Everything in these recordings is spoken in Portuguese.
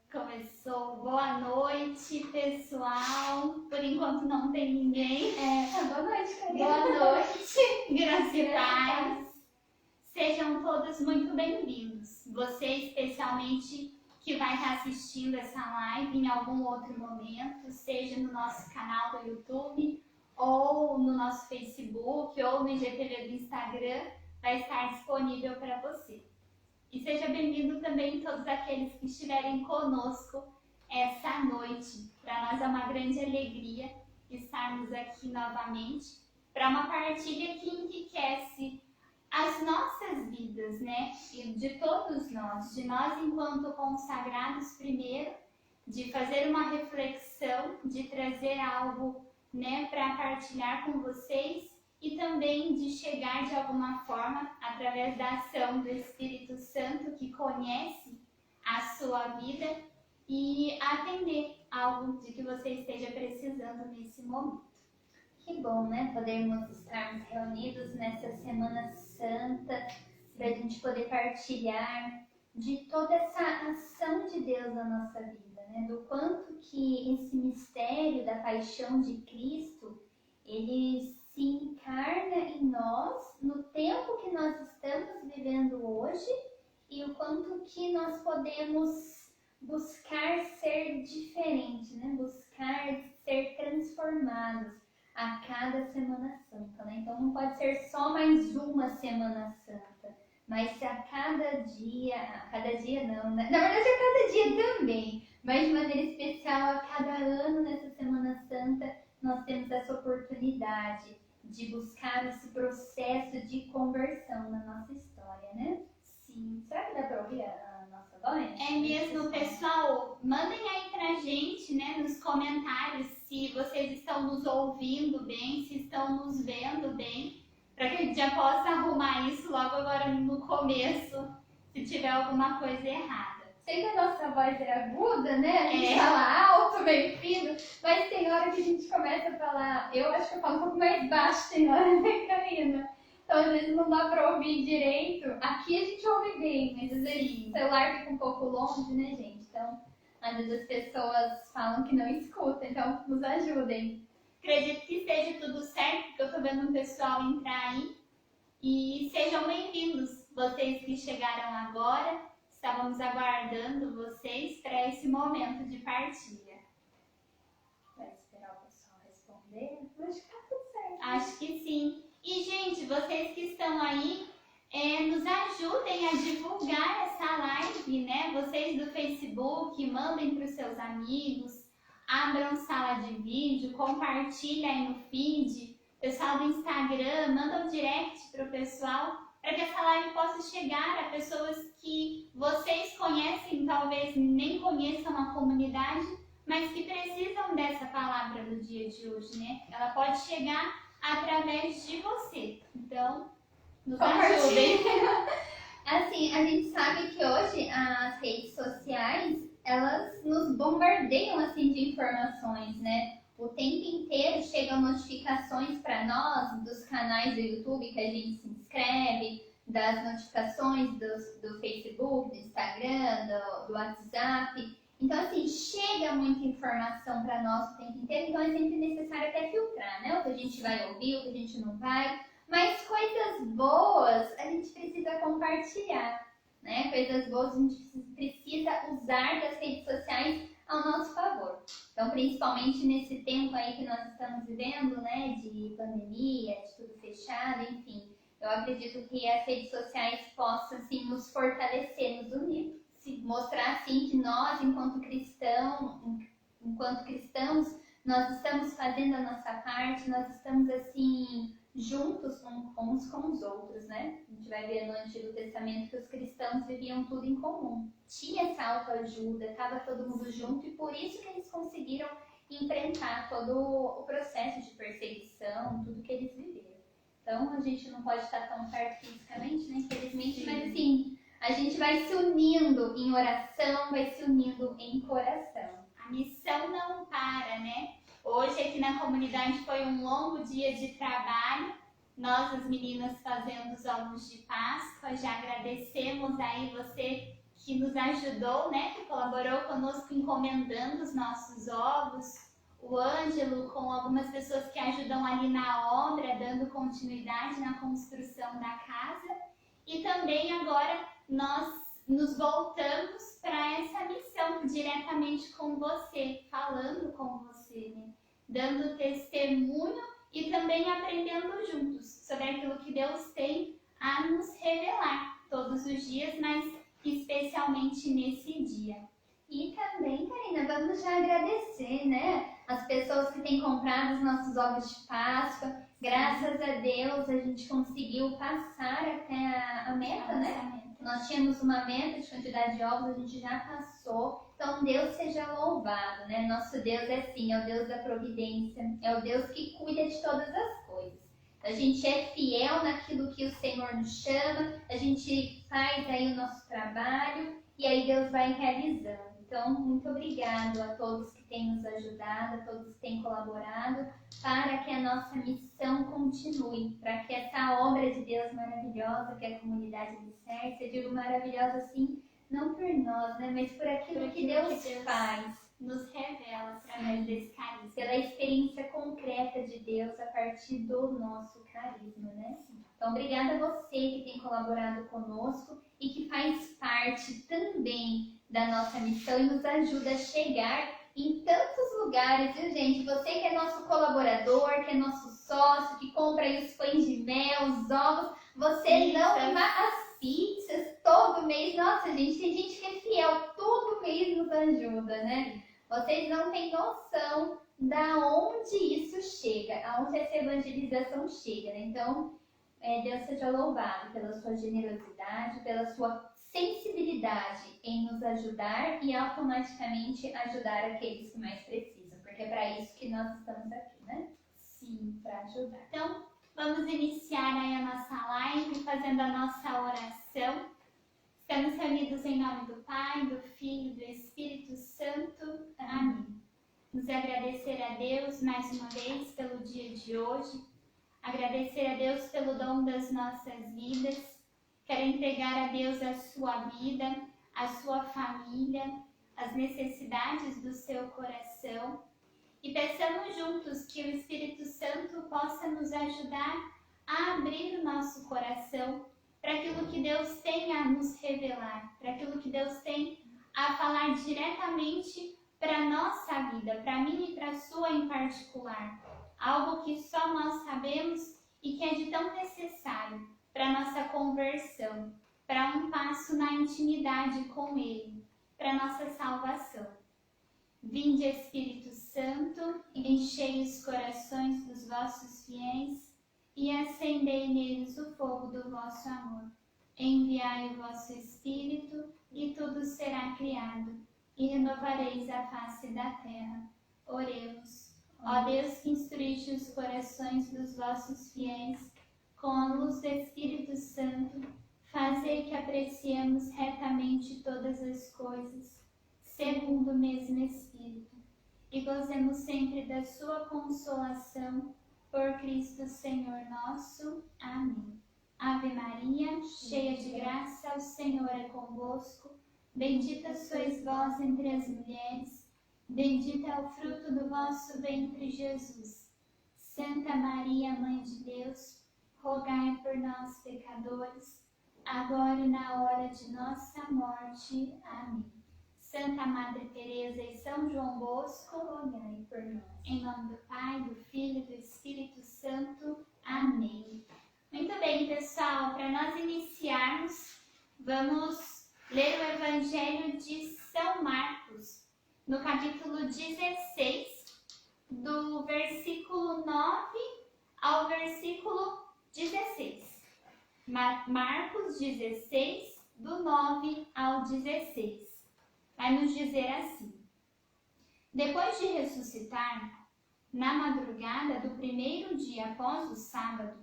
Começou. Boa noite, pessoal. Por enquanto não tem ninguém. Boa noite, Karina. Boa noite, graça e paz. Sejam todos muito bem-vindos. Você, especialmente, que vai estar assistindo essa live em algum outro momento, seja no nosso canal do YouTube, ou no nosso Facebook, ou no IGTV do Instagram, vai estar disponível para você. E seja bem-vindo também todos aqueles que estiverem conosco essa noite. Para nós é uma grande alegria estarmos aqui novamente para uma partilha que enriquece as nossas vidas, né? E de todos nós, de nós enquanto consagrados primeiro, de fazer uma reflexão, de trazer algo, né, para partilhar com vocês e também de chegar de alguma forma, através da ação do Espírito Santo que conhece a sua vida e atender algo de que você esteja precisando nesse momento. Que bom, né? Podermos estarmos reunidos nessa Semana Santa, para a gente poder partilhar de toda essa ação de Deus na nossa vida, né? Do quanto que esse mistério da paixão de Cristo, ele se encarna em nós, no tempo que nós estamos vivendo hoje, e o quanto que nós podemos buscar ser diferente, né? Buscar ser transformados a cada Semana Santa, né? Então não pode ser só mais uma Semana Santa, mas a cada dia não, né? Na verdade a cada dia também, mas de maneira especial a cada ano nessa Semana Santa nós temos essa oportunidade de buscar esse processo de conversão na nossa história, né? Sim. Será que dá para ouvir a nossa voz? É mesmo, pessoal. Mandem aí pra gente, né, nos comentários se vocês estão nos ouvindo bem, se estão nos vendo bem, para que a gente já possa arrumar isso logo agora no começo, se tiver alguma coisa errada. Sei que a nossa voz é aguda, né? A gente fala alto, bem fino, mas tem hora que a gente começa a falar, eu acho que eu falo um pouco mais baixo, tem hora, né, Karina? Então, às vezes não dá pra ouvir direito. Aqui a gente ouve bem, mas às vezes o celular fica um pouco longe, né, gente? Então, às vezes as pessoas falam que não escutam, então nos ajudem. Acredito que esteja tudo certo, porque eu tô vendo um pessoal entrar aí. E sejam bem-vindos, vocês que chegaram agora. Estávamos aguardando vocês para esse momento de partilha. Vai esperar o pessoal responder? Acho que tá tudo certo. Acho que sim. E, gente, vocês que estão aí, nos ajudem a divulgar essa live, né? Vocês do Facebook, mandem para os seus amigos, abram sala de vídeo, compartilhem aí no feed. Pessoal do Instagram, manda um direct para o pessoal, para que essa live possa chegar a pessoas que vocês conhecem, talvez nem conheçam a comunidade, mas que precisam dessa palavra no dia de hoje, né? Ela pode chegar através de você. Então, nos ajudem. Assim, a gente sabe que hoje as redes sociais, elas nos bombardeiam assim de informações, né? O tempo inteiro chegam notificações para nós dos canais do YouTube que a gente se inscreve, das notificações do Facebook, do Instagram, do WhatsApp. Então, assim, chega muita informação para nós o tempo inteiro, então é sempre necessário até filtrar, né? O que a gente vai ouvir, o que a gente não vai. Mas coisas boas a gente precisa compartilhar, né? Coisas boas a gente precisa usar das redes sociais ao nosso favor. Então, principalmente nesse tempo aí que nós estamos vivendo, né? De pandemia, de tudo fechado, enfim. Eu acredito que as redes sociais possam, assim, nos fortalecer, nos unir. Mostrar, assim, que nós, enquanto cristãos, nós estamos fazendo a nossa parte, nós estamos, assim, juntos uns com os outros, né? A gente vai ver no Antigo Testamento que os cristãos viviam tudo em comum. Tinha essa autoajuda, estava todo mundo junto e por isso que eles conseguiram enfrentar todo o processo de perseguição, tudo que eles viveram. Então, a gente não pode estar tão perto fisicamente, né? Infelizmente, mas assim, a gente vai se unindo em oração, vai se unindo em coração. A missão não para, né? Hoje aqui na comunidade foi um longo dia de trabalho. Nós, as meninas, fazendo os almoços de Páscoa. Já agradecemos aí você que nos ajudou, né, que colaborou conosco encomendando os nossos ovos, o Ângelo, com algumas pessoas que ajudam ali na obra, dando continuidade na construção da casa. E também agora nós nos voltamos para essa missão diretamente com você, falando com você, né? Dando testemunho e também aprendendo juntos sobre aquilo que Deus tem a nos revelar todos os dias, mas especialmente nesse dia. E também, Karina, vamos já agradecer, né? As pessoas que têm comprado os nossos ovos de Páscoa. Graças a Deus a gente conseguiu passar até a meta, né? Nós tínhamos uma meta de quantidade de ovos, a gente já passou. Então Deus seja louvado, né? Nosso Deus é assim, é o Deus da providência, é o Deus que cuida de todas as coisas. A gente é fiel naquilo que o Senhor nos chama, a gente faz aí o nosso trabalho e aí Deus vai realizando. Então, muito obrigado a todos que têm nos ajudado, a todos que têm colaborado, para que a nossa missão continue, para que essa obra de Deus maravilhosa, que é a comunidade Alicerce, eu digo maravilhosa assim, não por nós, né, mas por aquilo que Deus faz. Nos revela através desse carisma. Pela experiência concreta de Deus a partir do nosso carisma, né? Então, obrigada a você que tem colaborado conosco e que faz parte também da nossa missão e nos ajuda a chegar em tantos lugares, viu, gente? Você que é nosso colaborador, que é nosso sócio, que compra aí os pães de mel, os ovos, você não as pizzas todo mês. Nossa, gente, tem gente que é fiel, todo mês nos ajuda, né? Vocês não têm noção da onde isso chega, aonde essa evangelização chega, né? Então, Deus seja louvado pela sua generosidade, pela sua sensibilidade em nos ajudar e automaticamente ajudar aqueles que mais precisam, porque é para isso que nós estamos aqui, né? Sim, para ajudar. Então, vamos iniciar aí a nossa live fazendo a nossa oração. Estamos reunidos em nome do Pai, do Filho e do Espírito Santo. Amém. Nos agradecer a Deus mais uma vez pelo dia de hoje. Agradecer a Deus pelo dom das nossas vidas. Quero entregar a Deus a sua vida, a sua família, as necessidades do seu coração. E peçamos juntos que o Espírito Santo possa nos ajudar a abrir o nosso coração para aquilo que Deus tem a nos revelar, para aquilo que Deus tem a falar diretamente para a nossa vida, para mim e para a sua em particular. Algo que só nós sabemos e que é de tão necessário para a nossa conversão, para um passo na intimidade com Ele, para a nossa salvação. Vinde, Espírito Santo, enchei os corações dos vossos fiéis e acendei neles o fogo do vosso amor. Enviai o vosso Espírito e tudo será criado, e renovareis a face da terra. Oremos. Ó Deus, que instruíste os corações dos vossos fiéis com a luz do Espírito Santo, fazei que apreciemos retamente todas as coisas, segundo o mesmo Espírito, e gozemos sempre da sua consolação, por Cristo Senhor nosso. Amém. Ave Maria, cheia de graça, o Senhor é convosco. Bendita sois vós entre as mulheres, bendito é o fruto do vosso ventre, Jesus. Santa Maria, Mãe de Deus, rogai por nós, pecadores, agora e na hora de nossa morte. Amém. Santa Madre Teresa e São João Bosco, rogai por nós. Em nome do Pai, do Filho e do Espírito Santo. Amém. Muito bem, pessoal, para nós iniciarmos, vamos ler o Evangelho de São Marcos, no capítulo 16, do versículo 9 ao versículo 16. Marcos 16, do 9 ao 16. Vai nos dizer assim: depois de ressuscitar, na madrugada do primeiro dia após o sábado,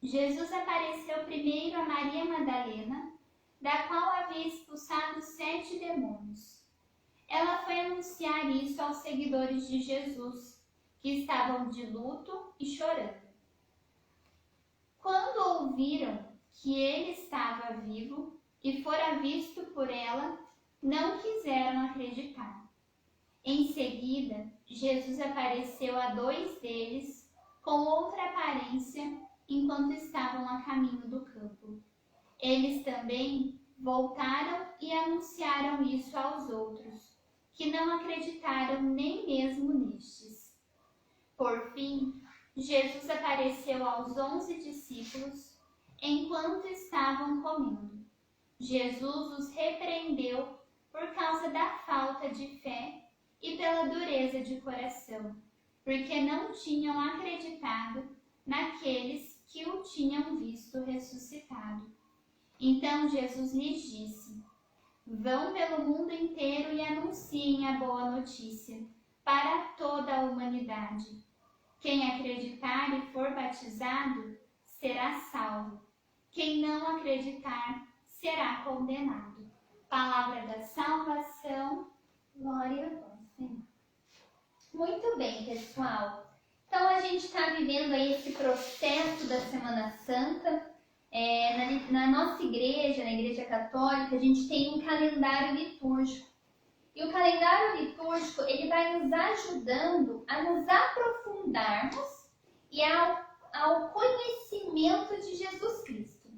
Jesus apareceu primeiro a Maria Madalena, da qual havia expulsado 7 demônios. Ela foi anunciar isso aos seguidores de Jesus, que estavam de luto e chorando. Quando ouviram que ele estava vivo, e fora visto por ela, não quiseram acreditar. Em seguida, Jesus apareceu a 2 deles com outra aparência enquanto estavam a caminho do campo. Eles também voltaram e anunciaram isso aos outros, que não acreditaram nem mesmo nestes. Por fim, Jesus apareceu aos 11 discípulos enquanto estavam comendo. Jesus os repreendeu por causa da falta de fé e pela dureza de coração, porque não tinham acreditado naqueles que o tinham visto ressuscitado. Então Jesus lhes disse: vão pelo mundo inteiro e anunciem a boa notícia para toda a humanidade. Quem acreditar e for batizado será salvo. Quem não acreditar será condenado. Palavra da salvação. Glória a vós, Senhor. Muito bem, pessoal. Então, a gente está vivendo aí esse processo da Semana Santa. Na nossa igreja, na Igreja Católica, a gente tem um calendário litúrgico. E o calendário litúrgico, ele vai nos ajudando a nos aprofundarmos e ao conhecimento de Jesus Cristo.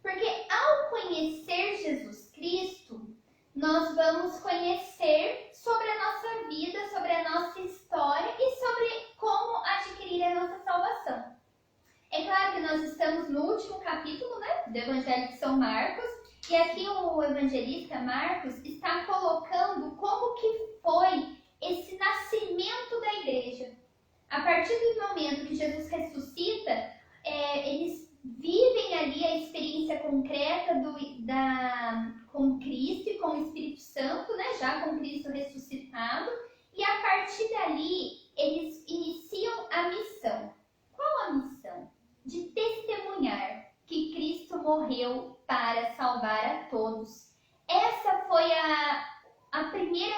Porque ao conhecer Jesus Cristo, nós vamos conhecer sobre a nossa vida, sobre a nossa história e sobre como adquirir a nossa salvação. É claro que nós estamos no último capítulo, né, do Evangelho de São Marcos, e aqui o evangelista Marcos está colocando como que foi esse nascimento da igreja. A partir do momento que Jesus ressuscita, eles vivem ali a experiência concreta com Cristo e com o Espírito Santo, né, já com Cristo ressuscitado, e a partir dali eles iniciam a missão. Qual a missão? De testemunhar que Cristo morreu para salvar a todos. Essa foi a primeira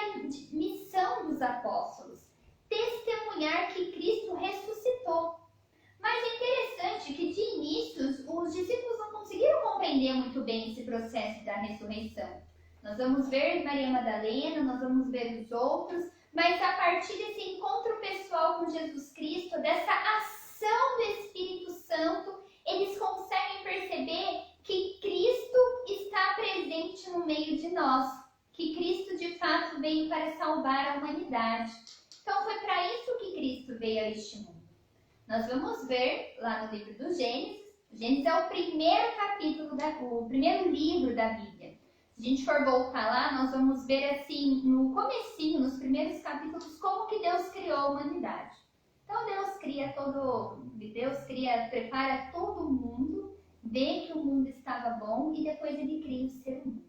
missão dos apóstolos, testemunhar que Cristo ressuscitou. Mas é interessante que de início os discípulos não conseguiram compreender muito bem esse processo da ressurreição. Nós vamos ver Maria Madalena, nós vamos ver os outros, mas a partir desse encontro pessoal com Jesus Cristo, dessa ação do Espírito Santo, eles conseguem perceber que Cristo está presente no meio de nós, que Cristo de fato veio para salvar a humanidade. Então foi para isso que Cristo veio a este mundo. Nós vamos ver lá no livro do Gênesis. Gênesis é o primeiro capítulo, o primeiro livro da Bíblia. Se a gente for voltar lá, nós vamos ver assim, no comecinho, nos primeiros capítulos, como que Deus criou a humanidade. Então Deus prepara todo o mundo, vê que o mundo estava bom e depois ele cria o ser humano.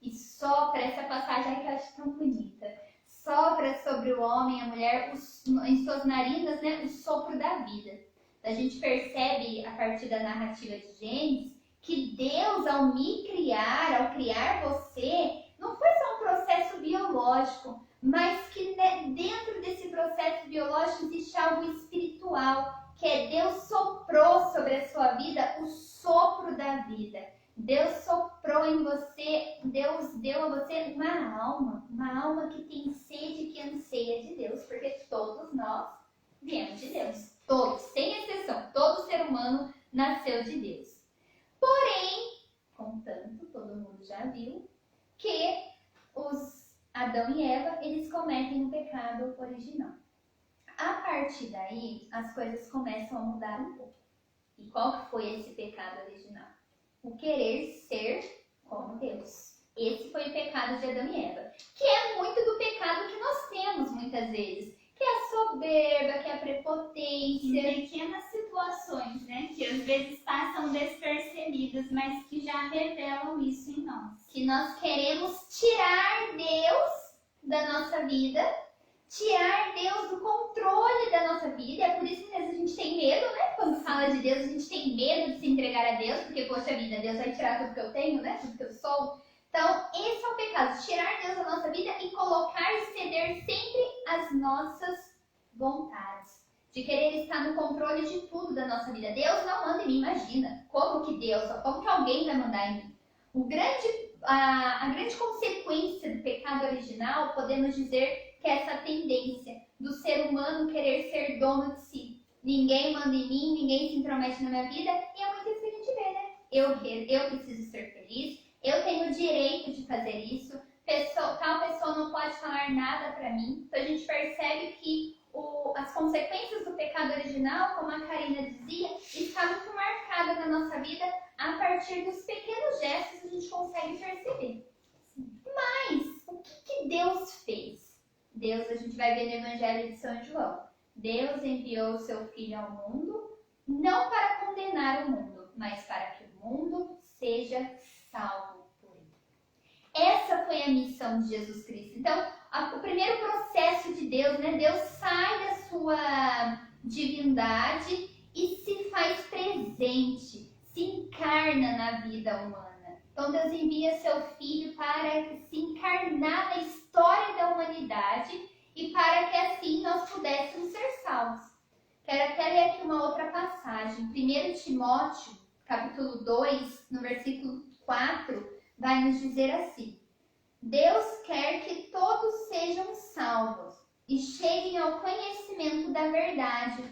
E sopra essa passagem que eu acho tão bonita. Sopra sobre o homem e a mulher em suas narinas, né, o sopro da vida. A gente percebe a partir da narrativa de Gênesis que Deus, ao me criar, ao criar você, não foi só um processo biológico, mas que dentro desse processo biológico existe algo espiritual, que é Deus soprou sobre a sua vida o sopro da vida. Deus soprou em você, Deus deu a você uma alma que tem sede e que anseia de Deus, porque todos nós viemos de Deus. Todos, sem exceção, todo ser humano nasceu de Deus. Porém, contanto, todo mundo já viu, que os Adão e Eva, eles cometem um pecado original. A partir daí, as coisas começam a mudar um pouco. E qual que foi esse pecado original? O querer ser como Deus. Esse foi o pecado de Adão e Eva, que é muito do pecado que nós temos muitas vezes, que é a soberba, que é a prepotência. Em pequenas situações, né, que às vezes passam despercebidas, mas que já revelam isso em nós. Que nós queremos tirar Deus da nossa vida, tirar Deus do controle da nossa vida. É por isso que às vezes a gente tem medo, né? Quando fala de Deus, a gente tem medo de se entregar a Deus, porque, poxa vida, Deus vai tirar tudo que eu tenho, né? Tudo que eu sou. Então, esse é o pecado, tirar Deus da nossa vida e colocar e ceder sempre as nossas vontades. De querer estar no controle de tudo da nossa vida. Deus não manda em mim, imagina. Como que alguém vai mandar em mim? O grande a grande consequência do pecado original, podemos dizer que é essa tendência do ser humano querer ser dono de si. Ninguém manda em mim, ninguém se intromete na minha vida, e é muito isso que a gente vê, né? Eu preciso ser feliz, eu tenho o direito de fazer isso, tal pessoa não pode falar nada pra mim. Então a gente percebe que as consequências do pecado original, como a Karina dizia, está muito marcada na nossa vida. A partir dos pequenos gestos a gente consegue perceber. Mas o que Deus fez? Deus, a gente vai ver no Evangelho de São João. Deus enviou o seu Filho ao mundo, não para condenar o mundo, mas para que o mundo seja salvo por ele. Essa foi a missão de Jesus Cristo. Então, o primeiro processo de Deus, né? Deus sai da sua divindade e se faz presente, se encarna na vida humana. Então Deus envia seu Filho para se encarnar na história da humanidade e para que assim nós pudéssemos ser salvos. Quero até ler aqui uma outra passagem. 1 Timóteo, capítulo 2, no versículo 4, vai nos dizer assim: Deus quer que todos sejam salvos e cheguem ao conhecimento da verdade,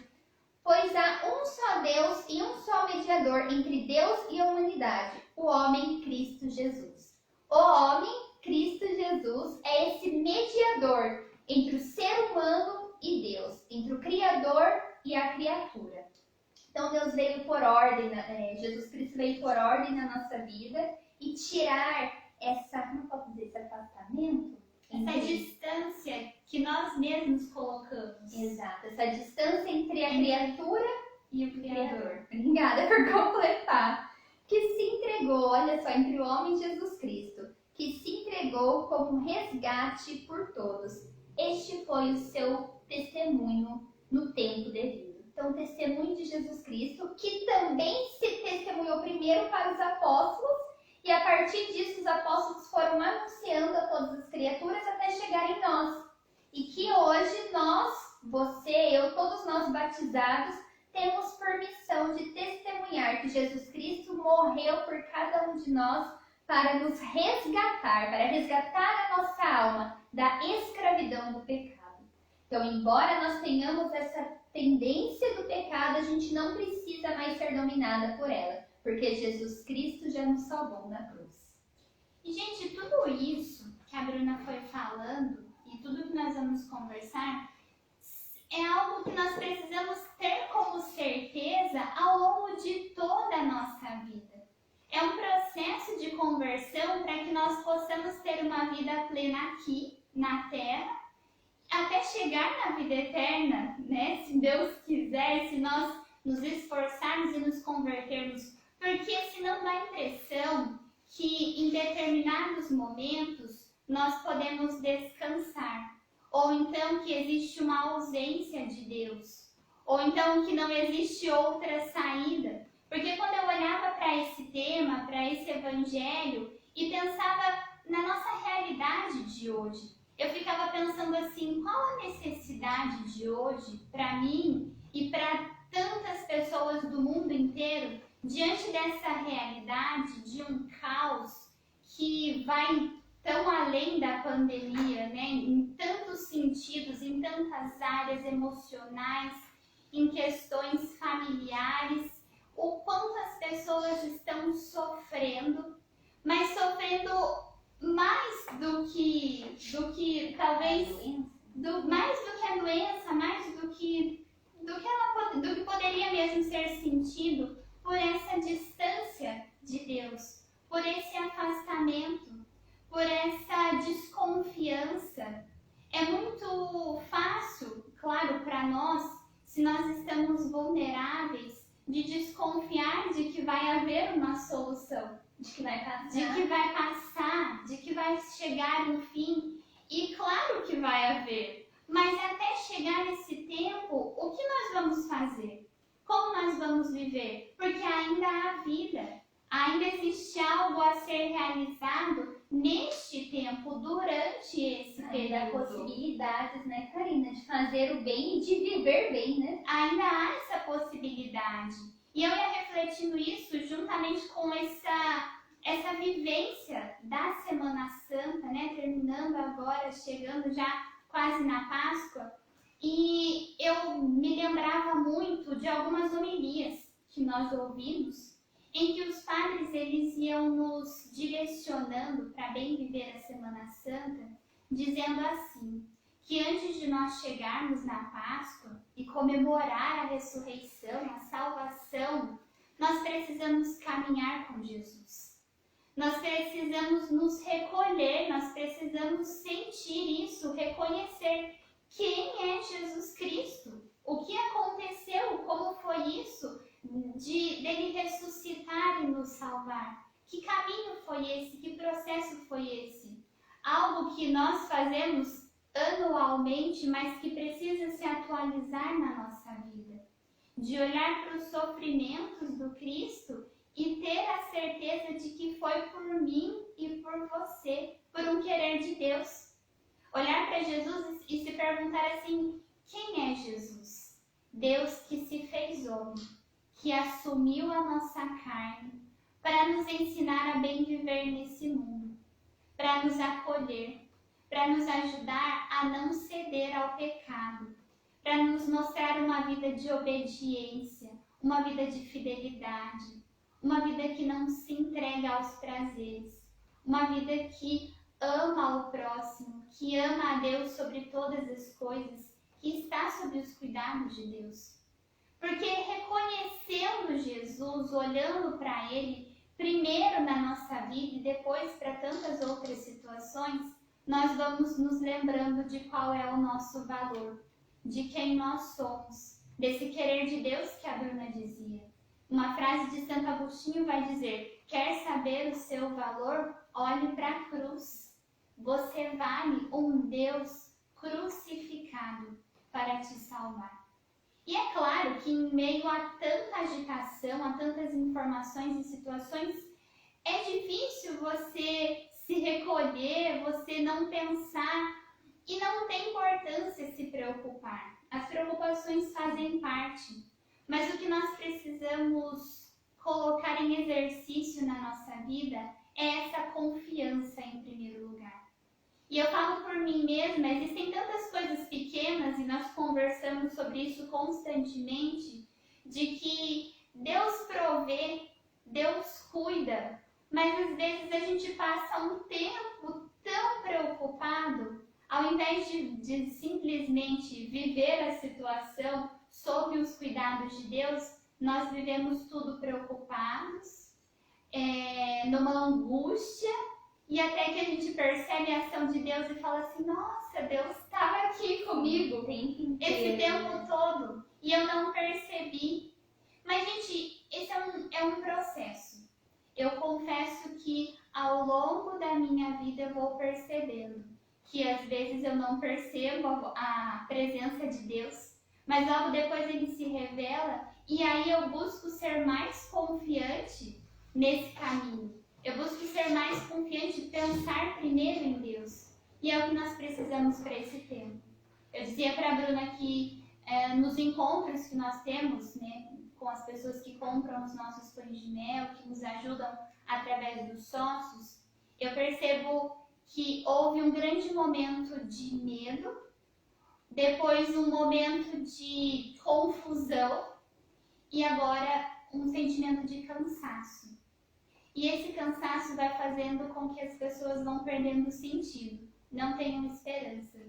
pois há um só Deus e um só mediador entre Deus e a humanidade, o homem Cristo Jesus. O homem Cristo Jesus é esse mediador entre o ser humano e Deus, entre o Criador e a criatura. Então Deus veio por ordem, Jesus Cristo veio por ordem na nossa vida e tirar não posso dizer, esse afastamento? Essa distância que nós mesmos colocamos. Exato, essa distância entre a criatura e o Criador. Obrigada por completar. Que se entregou, olha só, entre o homem e Jesus Cristo, que se entregou como resgate por todos. Este foi o seu testemunho no tempo devido. Então, o testemunho de Jesus Cristo, que também se testemunhou primeiro para os apóstolos, e a partir disso os apóstolos foram anunciando a todas as criaturas até chegar em nós. E que hoje nós, você, eu, todos nós batizados, temos por missão de testemunhar que Jesus Cristo morreu por cada um de nós para nos resgatar, para resgatar a nossa alma da escravidão do pecado. Então, embora nós tenhamos essa tendência do pecado, a gente não precisa mais ser dominada por ela, porque Jesus Cristo já nos salvou na cruz. E, gente, tudo isso que a Bruna foi falando e tudo que nós vamos conversar é algo que nós precisamos ter como certeza ao longo de toda a nossa vida. É um processo de conversão para que nós possamos ter uma vida plena aqui, na Terra, até chegar na vida eterna, né? Se Deus quiser, se nós nos esforçarmos e nos convertermos. Porque senão dá a impressão que em determinados momentos nós podemos descansar. Ou então que existe uma ausência de Deus. Ou então que não existe outra saída. Porque quando eu olhava para esse tema, para esse evangelho, e pensava na nossa realidade de hoje, eu ficava pensando assim, qual a necessidade de hoje para mim e para tantas pessoas do mundo inteiro, diante dessa realidade de um caos que vai tão além da pandemia, né? Em tantos sentidos, em tantas áreas emocionais, em questões familiares, o quanto as pessoas estão sofrendo, mas sofrendo mais do que talvez, mais do que a doença, mais do que poderia mesmo ser sentido por essa distância de Deus, por esse afastamento, por essa desconfiança. É muito fácil, claro, para nós, se nós estamos vulneráveis, de desconfiar de que vai haver uma solução, de que vai passar, de que vai chegar no fim. E claro que vai haver, mas até chegar esse tempo, o que nós vamos fazer? Como nós vamos viver? Porque ainda há vida, ainda existe algo a ser realizado neste tempo, durante esse período. Ainda há possibilidades, né, Karina, de fazer o bem e de viver bem, né? Ainda há essa possibilidade. E eu ia refletindo isso juntamente com essa essa vivência da Semana Santa, né? Terminando agora, chegando já quase na Páscoa, e eu me lembrava muito de algumas homilias que nós ouvimos, em que os padres eles iam nos direcionando para bem viver a Semana Santa, dizendo assim, que antes de nós chegarmos na Páscoa e comemorar a ressurreição, a salvação, nós precisamos caminhar com Jesus. Nós precisamos nos recolher, nós precisamos sentir isso, reconhecer quem é Jesus Cristo, o que aconteceu, como foi isso, dele ressuscitar e nos salvar. Que caminho foi esse? Que processo foi esse? Algo que nós fazemos anualmente, mas que precisa se atualizar na nossa vida. De olhar para os sofrimentos do Cristo e ter a certeza de que foi por mim e por você, por um querer de Deus. Olhar para Jesus e se perguntar assim, quem é Jesus? Deus que se fez homem, que assumiu a nossa carne para nos ensinar a bem viver nesse mundo, para nos acolher, para nos ajudar a não ceder ao pecado, para nos mostrar uma vida de obediência, uma vida de fidelidade, uma vida que não se entrega aos prazeres, uma vida que ama o próximo, que ama a Deus sobre todas as coisas, que está sob os cuidados de Deus. Porque reconhecendo Jesus, olhando para Ele, primeiro na nossa vida e depois para tantas outras situações, nós vamos nos lembrando de qual é o nosso valor, de quem nós somos, desse querer de Deus que a Bruna dizia. Uma frase de Santo Agostinho vai dizer, quer saber o seu valor? Olhe para a cruz. Você vale um Deus crucificado para te salvar. E é claro que em meio a tanta agitação, a tantas informações e situações, é difícil você se recolher, você não pensar e não tem importância se preocupar. As preocupações fazem parte, mas o que nós precisamos colocar em exercício na nossa vida é essa confiança em primeiro lugar. E eu falo por mim mesma, existem tantas coisas pequenas e nós conversamos sobre isso constantemente, de que Deus provê, Deus cuida, mas às vezes a gente passa um tempo tão preocupado, ao invés de simplesmente viver a situação sob os cuidados de Deus, nós vivemos tudo preocupados, numa angústia, e até que a gente percebe a ação de Deus e fala assim, nossa, Deus estava aqui comigo esse tempo todo e eu não percebi. Mas, gente, esse é um processo. Eu confesso que ao longo da minha vida eu vou percebendo que às vezes eu não percebo a presença de Deus, mas logo depois ele se revela e aí eu busco ser mais confiante nesse caminho. Eu busco ser mais confiante e pensar primeiro em Deus. E é o que nós precisamos para esse tempo. Eu dizia para a Bruna que nos encontros que nós temos, né, com as pessoas que compram os nossos pães de mel, que nos ajudam através dos sócios, eu percebo que houve um grande momento de medo, depois um momento de confusão e agora um sentimento de cansaço. E esse cansaço vai fazendo com que as pessoas vão perdendo sentido, não tenham esperança.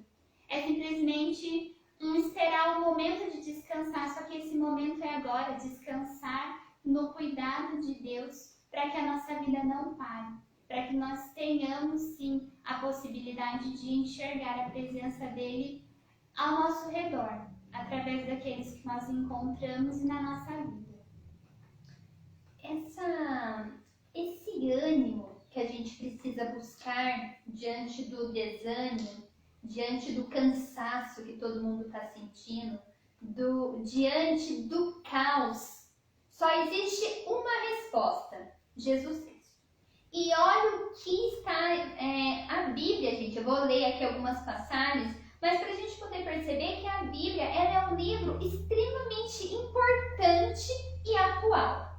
É simplesmente esperar um momento de descansar, só que esse momento é agora, descansar no cuidado de Deus, para que a nossa vida não pare, para que nós tenhamos sim a possibilidade de enxergar a presença dele ao nosso redor, através daqueles que nós encontramos e na nossa vida. Esse ânimo que a gente precisa buscar diante do desânimo, diante do cansaço que todo mundo está sentindo, diante do caos, só existe uma resposta: Jesus Cristo. E olha o que está a Bíblia, gente. Eu vou ler aqui algumas passagens, mas para a gente poder perceber que a Bíblia ela é um livro extremamente importante e atual.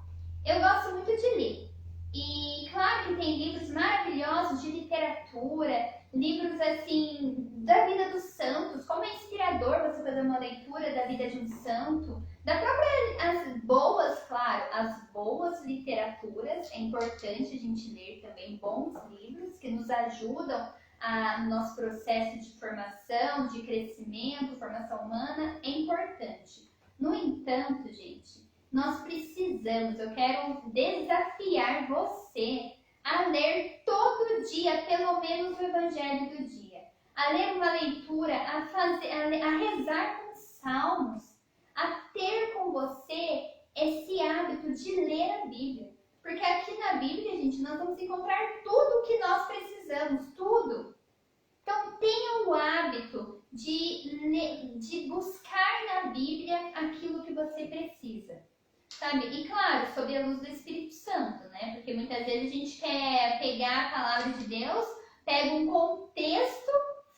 Eu gosto muito de ler. E claro que tem livros maravilhosos de literatura, livros assim da vida dos santos, como é inspirador você fazer uma leitura da vida de um santo, da própria, as boas, claro, as boas literaturas, é importante a gente ler também bons livros que nos ajudam no nosso processo de formação, de crescimento, formação humana, é importante. No entanto, gente, nós precisamos, eu quero desafiar você a ler todo dia, pelo menos o Evangelho do dia. A ler uma leitura, a rezar com salmos, a ter com você esse hábito de ler a Bíblia. Porque aqui na Bíblia, gente, nós vamos encontrar tudo o que nós precisamos, tudo. Então, tenha o hábito de buscar na Bíblia aquilo que você precisa. Sabe? E claro, sob a luz do Espírito Santo, né? Porque muitas vezes a gente quer pegar a palavra de Deus, pega um contexto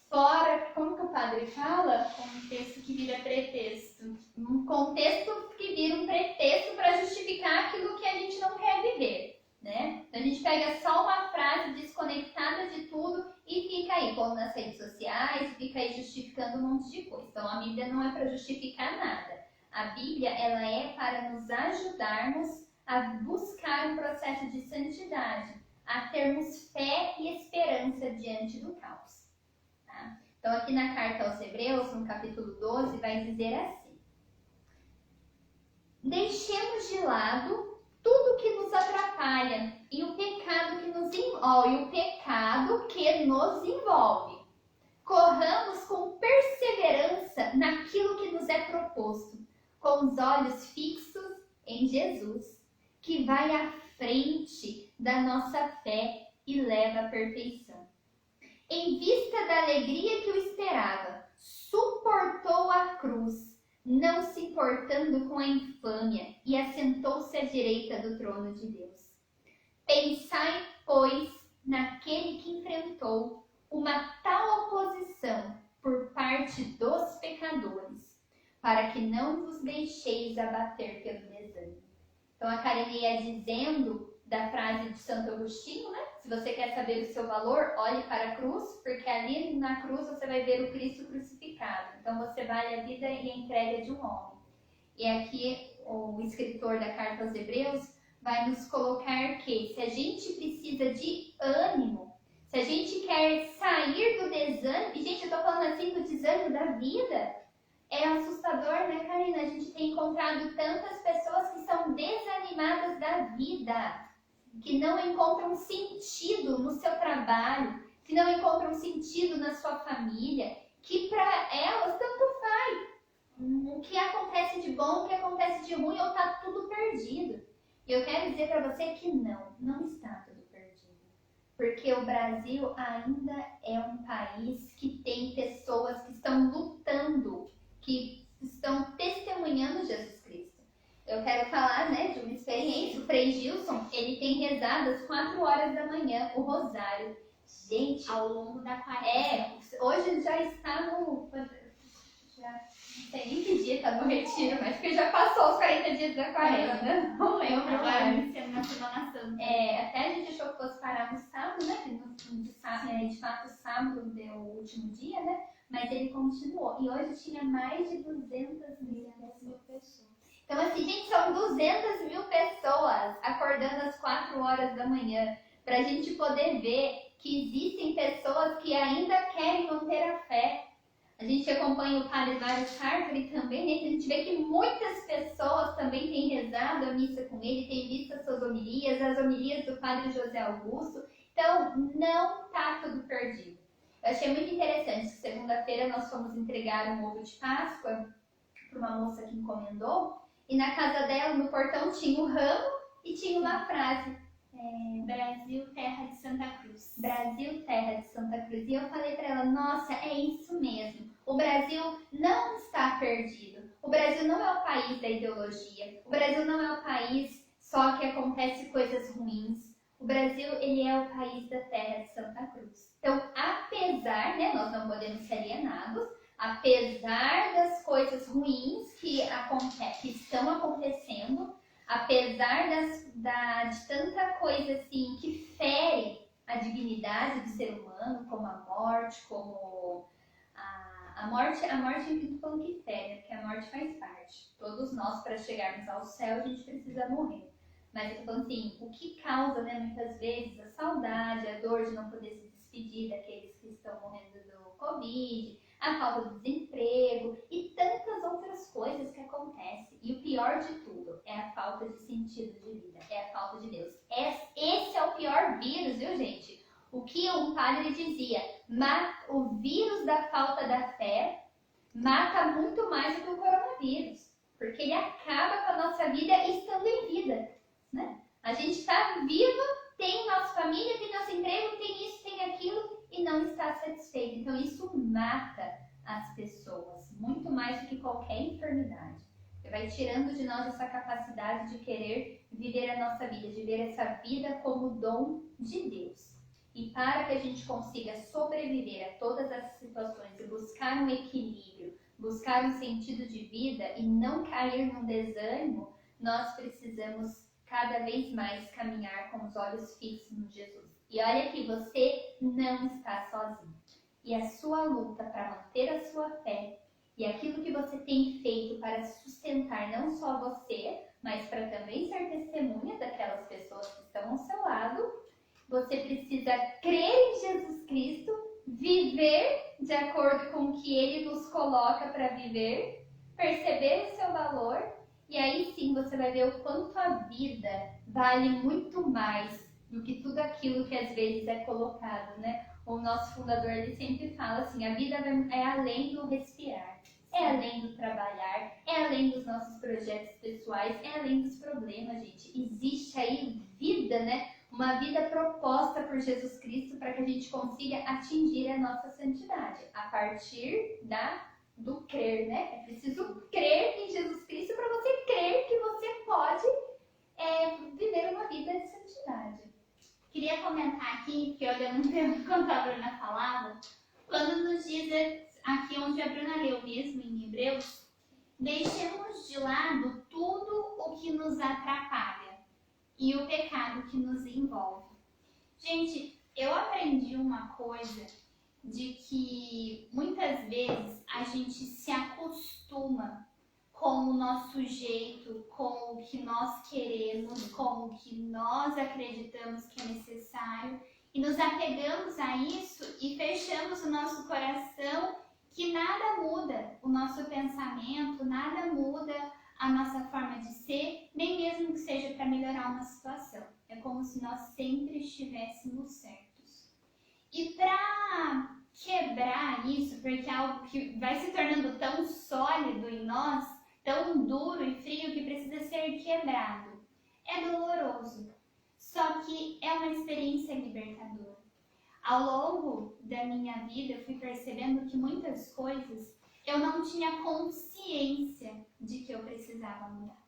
fora, como que o padre fala? Contexto que vira pretexto. Um contexto que vira um pretexto para justificar aquilo que a gente não quer viver, né? Então a gente pega só uma frase desconectada de tudo e fica aí pondo nas redes sociais, fica aí justificando um monte de coisa. Então a Bíblia não é para justificar nada. A Bíblia, ela é para nos ajudarmos a buscar um processo de santidade, a termos fé e esperança diante do caos. Tá? Então, aqui na carta aos Hebreus, no capítulo 12, vai dizer assim: deixemos de lado tudo que nos atrapalha e o pecado que nos envolve. Corramos com perseverança naquilo que nos é proposto, com os olhos fixos em Jesus, que vai à frente da nossa fé e leva à perfeição. Em vista da alegria que o esperava, suportou a cruz, não se importando com a infâmia, e assentou-se à direita do trono de Deus. Pensai, pois, naquele que enfrentou uma tal oposição por parte dos pecadores, para que não vos deixeis abater pelo desânimo. Então a Karine ia dizendo da frase de Santo Agostinho, né? Se você quer saber o seu valor, olhe para a cruz, porque ali na cruz você vai ver o Cristo crucificado. Então você vale a vida e a entrega de um homem. E aqui o escritor da carta aos Hebreus vai nos colocar que se a gente precisa de ânimo, se a gente quer sair do desânimo, e gente, eu tô falando assim do desânimo da vida, é assustador, né, Karina? A gente tem encontrado tantas pessoas que são desanimadas da vida, que não encontram sentido no seu trabalho, que não encontram sentido na sua família, que para elas tanto faz. O que acontece de bom, o que acontece de ruim, ou tá tudo perdido. E eu quero dizer para você que não está tudo perdido. Porque o Brasil ainda é um país que tem pessoas que estão lutando, que estão testemunhando Jesus Cristo. Eu quero falar, né, de uma experiência. O Frei Gilson, ele tem rezado às 4 horas da manhã o rosário. Gente, ao longo da quaresma. Hoje já está no... Não sei nem que dia está no retiro, mas que já passou os 40 dias da quaresma, né? Não lembro. Agora iniciando na Semana Santa. Até a gente achou que fosse parar no sábado, né? De fato, o sábado deu o último dia, né? Mas ele continuou. E hoje tinha mais de 200 mil pessoas. Então, assim, gente, são 200 mil pessoas acordando às 4 horas da manhã. Para a gente poder ver que existem pessoas que ainda querem manter a fé. A gente acompanha o padre Mário Sartori também, né? A gente vê que muitas pessoas também têm rezado a missa com ele, têm visto as suas homilias, as homilias do padre José Augusto. Então, não está tudo perdido. Eu achei muito interessante. Segunda-feira nós fomos entregar um ovo de Páscoa para uma moça que encomendou. E na casa dela, no portão, tinha um ramo e tinha uma frase. Brasil, terra de Santa Cruz. Brasil, terra de Santa Cruz. E eu falei para ela, nossa, é isso mesmo. O Brasil não está perdido. O Brasil não é o país da ideologia. O Brasil não é o país só que acontece coisas ruins. O Brasil, ele é o país da terra de Santa Cruz. Então, apesar, né, nós não podemos ser alienados, apesar das coisas ruins que estão acontecendo, apesar de tanta coisa assim que fere a dignidade do ser humano, como a morte, como a morte eu não tô falando que fere, porque a morte faz parte. Todos nós, para chegarmos ao céu, a gente precisa morrer. Mas eu tô falando assim, o que causa, né, muitas vezes, a saudade, a dor de não poder se despedir daqueles que estão morrendo do Covid, a falta de desemprego e tantas outras coisas que acontecem. E o pior de tudo é a falta de sentido de vida, é a falta de Deus. Esse é o pior vírus, viu, gente? O que um padre dizia, o vírus da falta da fé mata muito mais do que o coronavírus, porque ele acaba com a nossa vida estando em vida, né? A gente está vivo, tem nossa família, tem nosso emprego, tem isso, tem aquilo e não está satisfeito. Então isso mata as pessoas, muito mais do que qualquer enfermidade. Vai tirando de nós essa capacidade de querer viver a nossa vida, de ver essa vida como dom de Deus. E para que a gente consiga sobreviver a todas essas situações e buscar um equilíbrio, buscar um sentido de vida e não cair num desânimo, nós precisamos cada vez mais caminhar com os olhos fixos no Jesus. E olha que você não está sozinho. E a sua luta para manter a sua fé e aquilo que você tem feito para sustentar não só você, mas para também ser testemunha daquelas pessoas que estão ao seu lado, você precisa crer em Jesus Cristo, viver de acordo com o que Ele nos coloca para viver, perceber o seu valor, e aí sim você vai ver o quanto a vida vale muito mais do que tudo aquilo que às vezes é colocado, né? O nosso fundador, ele sempre fala assim, a vida é além do respirar, é além do trabalhar, é além dos nossos projetos pessoais, é além dos problemas, gente. Existe aí vida, né? Uma vida proposta por Jesus Cristo para que a gente consiga atingir a nossa santidade, a partir do crer, né? É preciso crer em Jesus Cristo para você crer que você pode viver uma vida de santidade. Queria comentar aqui, que olhando enquanto a Bruna falava, quando nos diz aqui onde a Bruna leu mesmo em Hebreus, deixemos de lado tudo o que nos atrapalha e o pecado que nos envolve. Gente, eu aprendi uma coisa de que muitas vezes a gente se acostuma com o nosso jeito, com o que nós queremos, com o que nós acreditamos que é necessário e nos apegamos a isso e fechamos o nosso coração, que nada muda o nosso pensamento, nada muda a nossa forma de ser, nem mesmo que seja para melhorar uma situação. É como se nós sempre estivéssemos certos. E para quebrar isso, porque é algo que vai se tornando tão sólido em nós, tão duro e frio, que precisa ser quebrado. É doloroso, só que é uma experiência libertadora. Ao longo da minha vida, eu fui percebendo que muitas coisas eu não tinha consciência de que eu precisava mudar.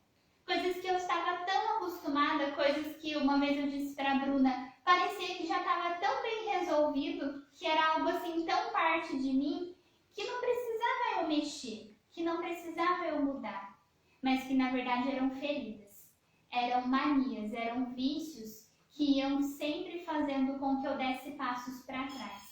Coisas que eu estava tão acostumada, coisas que uma vez eu disse para a Bruna, parecia que já estava tão bem resolvido, que era algo assim tão parte de mim, que não precisava eu mexer, que não precisava eu mudar, mas que na verdade eram feridas, eram manias, eram vícios que iam sempre fazendo com que eu desse passos para trás.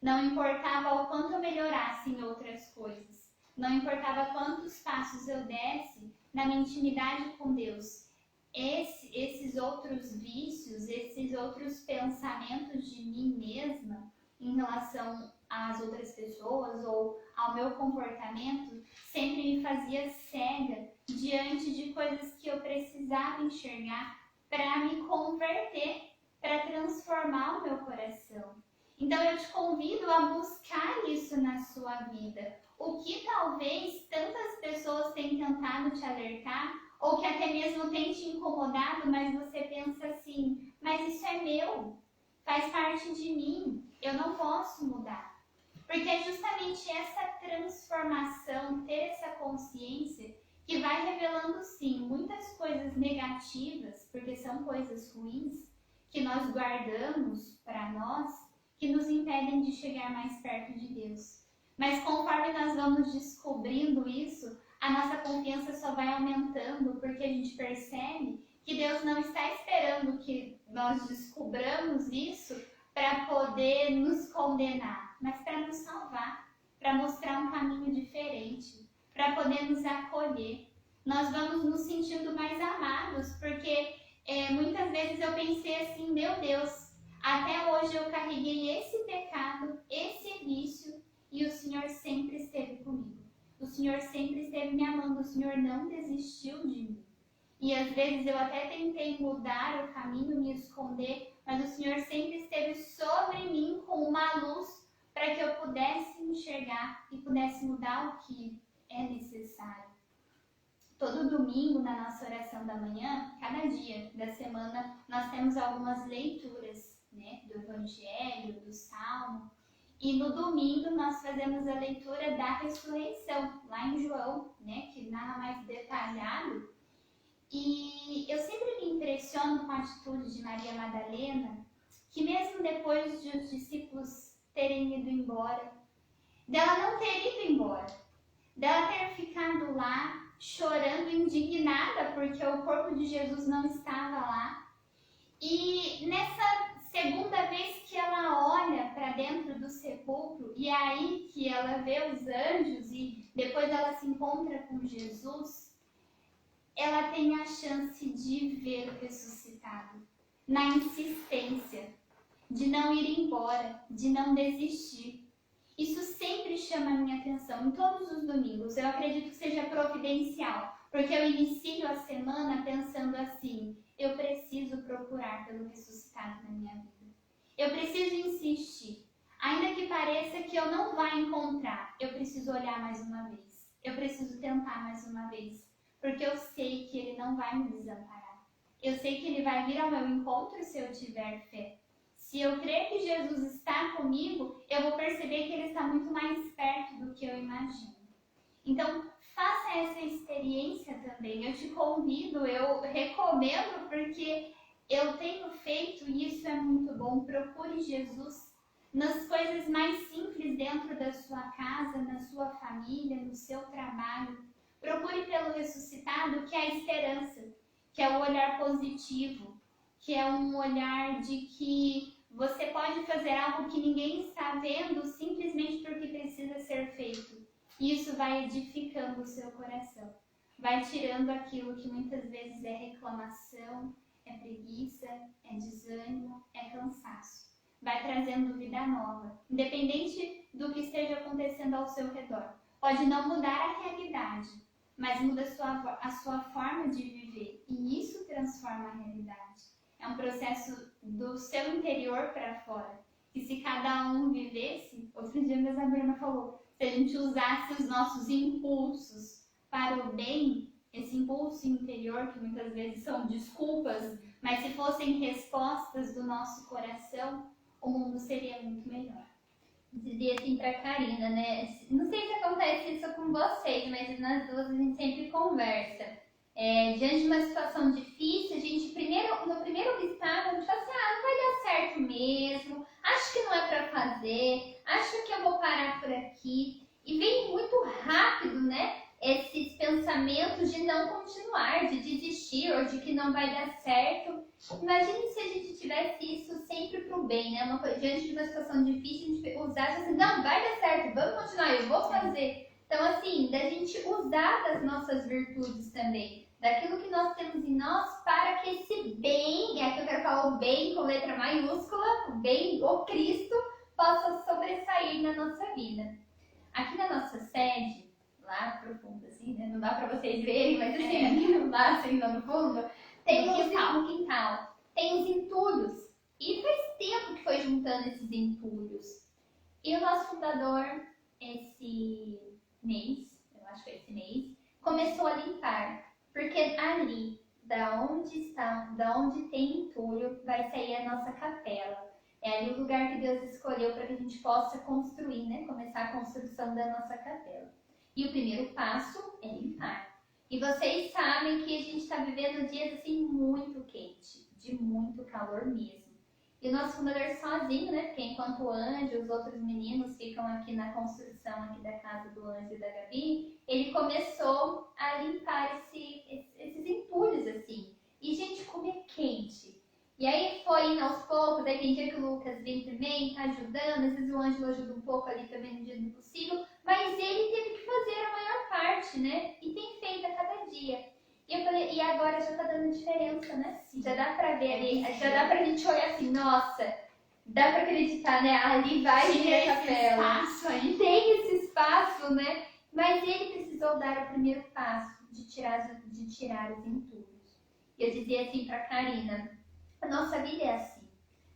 Não importava o quanto eu melhorasse em outras coisas, não importava quantos passos eu desse na minha intimidade com Deus, esses outros vícios, esses outros pensamentos de mim mesma em relação às outras pessoas ou ao meu comportamento sempre me fazia cega diante de coisas que eu precisava enxergar para me converter, para transformar o meu coração. Então eu te convido a buscar isso na sua vida. O que talvez tantas pessoas tenham tentado te alertar, ou que até mesmo tem te incomodado, mas você pensa assim, mas isso é meu, faz parte de mim, eu não posso mudar. Porque é justamente essa transformação, ter essa consciência, que vai revelando sim muitas coisas negativas, porque são coisas ruins, que nós guardamos para nós, que nos impedem de chegar mais perto de Deus. Mas conforme nós vamos descobrindo isso, a nossa confiança só vai aumentando, porque a gente percebe que Deus não está esperando que nós descobramos isso para poder nos condenar, mas para nos salvar, para mostrar um caminho diferente, para poder nos acolher. Nós vamos nos sentindo mais amados, porque muitas vezes eu pensei assim, meu Deus, até hoje eu carreguei esse pecado, esse vício, e o Senhor sempre esteve comigo. O Senhor sempre esteve me amando, o Senhor não desistiu de mim. E às vezes eu até tentei mudar o caminho, me esconder, mas o Senhor sempre esteve sobre mim com uma luz para que eu pudesse enxergar e pudesse mudar o que é necessário. Todo domingo, na nossa oração da manhã, cada dia da semana, nós temos algumas leituras, né, do Evangelho, do Salmo. E no domingo nós fazemos a leitura da ressurreição, lá em João, né, que narra mais detalhado. E eu sempre me impressiono com a atitude de Maria Madalena, que mesmo depois de os discípulos terem ido embora, dela não ter ido embora, dela ter ficado lá chorando, indignada, porque o corpo de Jesus não estava lá. E nessa segunda vez que ela olha para dentro do sepulcro, e é aí que ela vê os anjos e depois ela se encontra com Jesus, ela tem a chance de ver o ressuscitado, na insistência, de não ir embora, de não desistir. Isso sempre chama a minha atenção, em todos os domingos. Eu acredito que seja providencial, porque eu inicio a semana pensando assim, eu preciso procurar pelo ressuscitado na minha vida. Eu preciso insistir. Ainda que pareça que eu não vá encontrar, eu preciso olhar mais uma vez. Eu preciso tentar mais uma vez. Porque eu sei que Ele não vai me desamparar. Eu sei que Ele vai vir ao meu encontro se eu tiver fé. Se eu crer que Jesus está comigo, eu vou perceber que Ele está muito mais perto do que eu imagino. Então, faça essa experiência também. Eu te convido, eu recomendo, porque eu tenho feito e isso é muito bom. Procure Jesus nas coisas mais simples dentro da sua casa, na sua família, no seu trabalho. Procure pelo ressuscitado, que é a esperança, que é o olhar positivo, que é um olhar de que você pode fazer algo que ninguém está vendo simplesmente porque precisa ser feito. E isso vai edificando o seu coração, vai tirando aquilo que muitas vezes é reclamação, é preguiça, é desânimo, é cansaço. Vai trazendo vida nova, independente do que esteja acontecendo ao seu redor. Pode não mudar a realidade, mas muda a sua forma de viver. E isso transforma a realidade. É um processo do seu interior para fora. E se cada um vivesse, outro dia mesmo a Bruna falou, se a gente usasse os nossos impulsos para o bem, esse impulso interior, que muitas vezes são desculpas, mas se fossem respostas do nosso coração, o mundo seria muito melhor. Dizia assim pra Karina, né? Não sei se acontece isso com vocês, mas nas duas a gente sempre conversa. Diante de uma situação difícil, a gente no primeiro obstáculo, a gente fala assim, não vai dar certo mesmo, acho que não é pra fazer, acho que eu vou parar por aqui. E vem muito rápido, né? Esses pensamentos de não continuar, de desistir ou de que não vai dar certo. Imagine se a gente tivesse isso sempre pro bem, né? Diante de uma situação difícil, a gente usasse assim, não, vai dar certo, vamos continuar, eu vou fazer. Então, assim, da gente usar das nossas virtudes também, daquilo que nós temos em nós, para que esse bem, e aqui eu quero falar o bem com letra maiúscula, o bem, o Cristo, possa sobressair na nossa vida. Aqui na nossa sede, lá pro fundo, assim, né? Não dá pra vocês verem, mas assim, aqui lá, assim, lá no fundo, tem um quintal, tem os entulhos. E faz tempo que foi juntando esses entulhos. E o nosso fundador, esse mês, eu acho que foi esse mês, começou a limpar. Porque ali, da onde tem entulho, vai sair a nossa capela. É ali o lugar que Deus escolheu para que a gente possa construir, né? Começar a construção da nossa capela. E o primeiro passo é limpar. E vocês sabem que a gente está vivendo dias assim muito quente, de muito calor mesmo. E o nosso fundador sozinho, né? Porque enquanto o anjo, os outros meninos ficam aqui na construção aqui da casa do anjo e da Gabi, ele começou a limpar esses entulhos, assim. E, gente, como é quente. E aí foi indo aos poucos, aí tem dia que o Lucas vem também, tá ajudando, às vezes o Ângelo ajuda um pouco ali também no dia do possível, mas ele teve que fazer a maior parte, né? E tem feito a cada dia. E eu falei, e agora já tá dando diferença, né? Sim. Já dá pra ver ali, já dá pra gente olhar assim, nossa, dá pra acreditar, né? Ali vai vir a capela. Aí. Tem esse espaço, né? Mas ele precisou dar o primeiro passo de tirar os entulhos. E eu dizia assim pra Karina, a nossa vida é assim.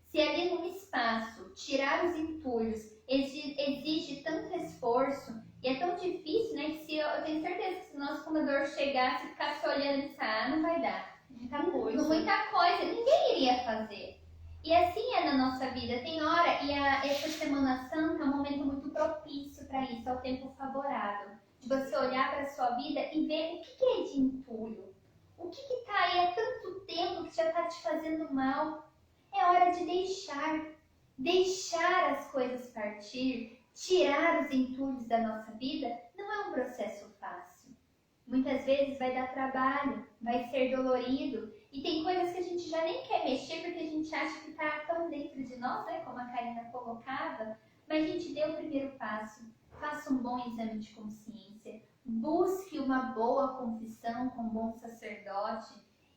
Se ali num espaço tirar os entulhos exige tanto esforço e é tão difícil, né? Que se eu tenho certeza que se o nosso fundador chegasse e ficasse olhando e pensar, muita coisa, ninguém iria fazer. E assim é na nossa vida. Tem hora, e essa Semana Santa é um momento muito propício para isso, é o tempo favorável. De você olhar para a sua vida e ver o que é de entulho. O que está aí há tanto tempo que já está te fazendo mal? É hora de deixar as coisas partir, tirar os entulhos da nossa vida. Não é um processo fácil. Muitas vezes vai dar trabalho, vai ser dolorido. E tem coisas que a gente já nem quer mexer porque a gente acha que está tão dentro de nós, né? Como a Karina colocava. Mas a gente deu o primeiro passo. Faça um bom exame de consciência. Busque uma boa confissão com um bom sacerdote.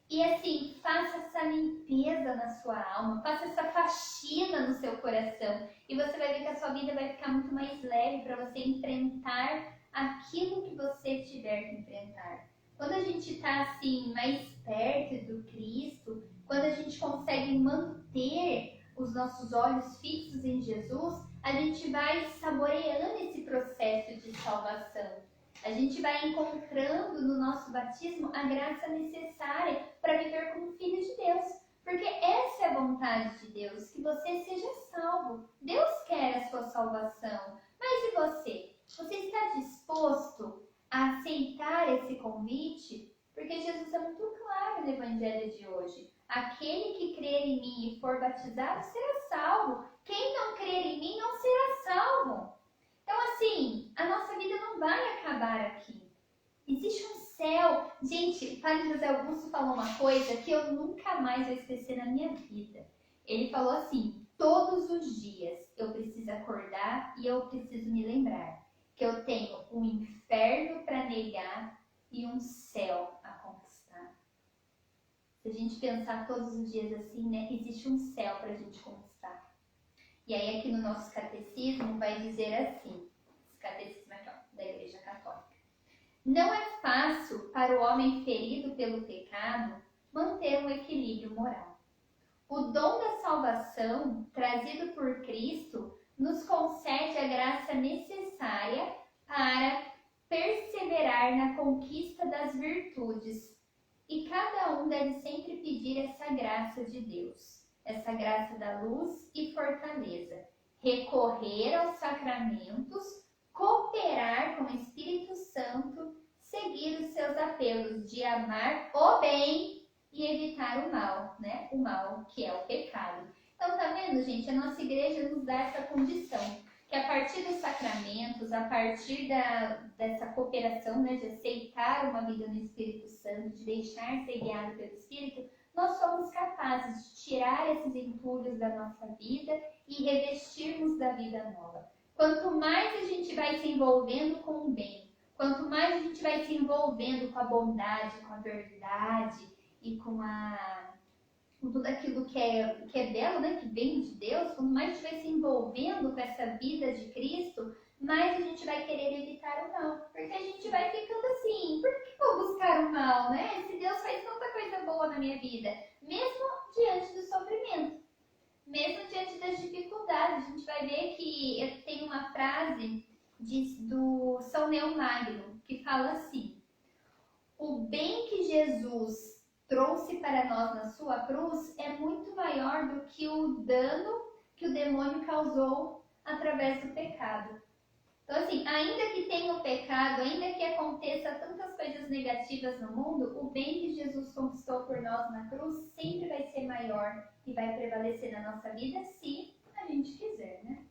E assim, faça essa limpeza na sua alma, faça essa faxina no seu coração. E você vai ver que a sua vida vai ficar muito mais leve para você enfrentar aquilo que você tiver que enfrentar. Quando a gente está assim, mais perto do Cristo, quando a gente consegue manter os nossos olhos fixos em Jesus, a gente vai saboreando esse processo de salvação. A gente vai encontrando no nosso batismo a graça necessária para viver como filho de Deus. Porque essa é a vontade de Deus, que você seja salvo. Deus quer a sua salvação. Mas e você? Você está disposto a aceitar esse convite? Porque Jesus é muito claro no Evangelho de hoje. Aquele que crer em mim e for batizado será salvo. Quem não crer em mim não será salvo. Então, assim, a nossa vida não vai acabar aqui. Existe um céu. Gente, o Padre José Augusto falou uma coisa que eu nunca mais vou esquecer na minha vida. Ele falou assim, todos os dias eu preciso acordar e eu preciso me lembrar que eu tenho um inferno para negar e um céu a conquistar. Se a gente pensar todos os dias assim, né, existe um céu para a gente conquistar. E aí aqui no nosso catecismo vai dizer assim, esse catecismo aqui, ó, da Igreja Católica. Não é fácil para o homem ferido pelo pecado manter um equilíbrio moral. O dom da salvação, trazido por Cristo, nos concede a graça necessária para perseverar na conquista das virtudes. E cada um deve sempre pedir essa graça de Deus. Essa graça da luz e fortaleza, recorrer aos sacramentos, cooperar com o Espírito Santo, seguir os seus apelos de amar o bem e evitar o mal, né? O mal que é o pecado. Então, tá vendo, gente? A nossa igreja nos dá essa condição, que a partir dos sacramentos, a partir dessa cooperação, né, de aceitar uma vida no Espírito Santo, de deixar ser guiado pelo Espírito, nós somos capazes de tirar esses entulhos da nossa vida e revestirmos da vida nova. Quanto mais a gente vai se envolvendo com o bem, quanto mais a gente vai se envolvendo com a bondade, com a verdade e com tudo aquilo que é belo, né, que vem de Deus, quanto mais a gente vai se envolvendo com essa vida de Cristo, mais a gente vai querer evitar o mal. Porque a gente vai ficando assim, por que vou buscar o mal, né? Se Deus faz tanta coisa boa na minha vida, mesmo diante do sofrimento, mesmo diante das dificuldades. A gente vai ver que eu tenho uma frase do São Leão Magno, que fala assim, o bem que Jesus trouxe para nós na sua cruz é muito maior do que o dano que o demônio causou através do pecado. Então, assim, ainda que tenha o pecado, ainda que aconteça tantas coisas negativas no mundo, o bem que Jesus conquistou por nós na cruz sempre vai ser maior e vai prevalecer na nossa vida se a gente quiser, né?